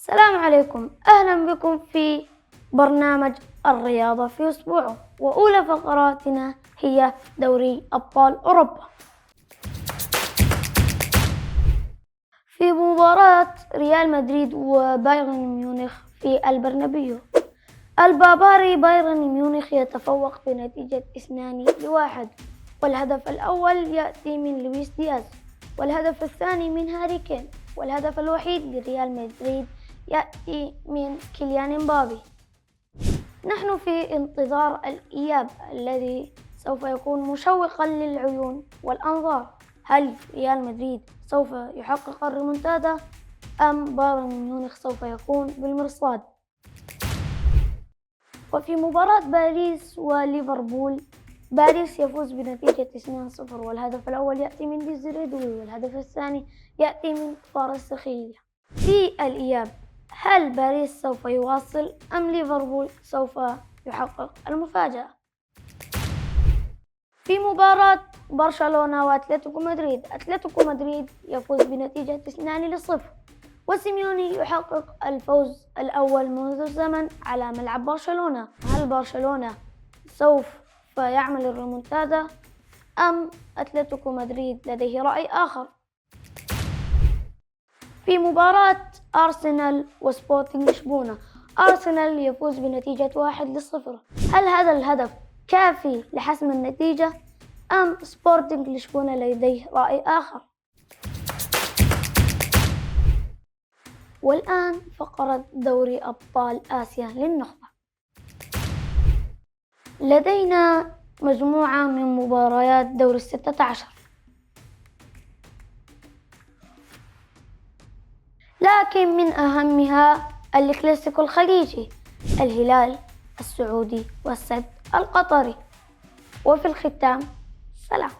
السلام عليكم، أهلا بكم في برنامج الرياضة في أسبوعه، وأولى فقراتنا هي دوري أبطال أوروبا. في مباراة ريال مدريد وبايرن ميونخ في البرنابيو، البافاري بايرن ميونخ يتفوق بنتيجة 2-1، والهدف الأول يأتي من لويس دياز، والهدف الثاني من هاري كين، والهدف الوحيد لريال مدريد يأتي من كيليان امبابي. نحن في انتظار الإياب الذي سوف يكون مشوقا للعيون والأنظار. هل ريال مدريد سوف يحقق الريمونتادا أم بايرن ميونخ سوف يكون بالمرصاد؟ وفي مباراة باريس وليفربول، باريس يفوز بنتيجة 2-0، والهدف الأول يأتي من ديزيري دوي، والهدف الثاني يأتي من كفاراتسخيليا. في الإياب، هل باريس سوف يواصل أم ليفربول سوف يحقق المفاجأة؟ في مباراة برشلونة وأتلتيكو مدريد، أتلتيكو مدريد يفوز بنتيجة 2-0، وسيميوني يحقق الفوز الأول منذ الزمن على ملعب برشلونة. هل برشلونة سوف يعمل الريمونتادا أم أتلتيكو مدريد لديه رأي آخر؟ في مباراة أرسنال وسبورتنج لشبونة، أرسنال يفوز بنتيجة 1-0. هل هذا الهدف كافي لحسم النتيجة أم سبورتنج لشبونة لديه رأي آخر؟ والآن فقرة دوري أبطال آسيا للنخبة. لدينا مجموعة من مباريات دور 16، لكن من أهمها الكلاسيكو الخليجي، الهلال السعودي والسد القطري. وفي الختام، سلام.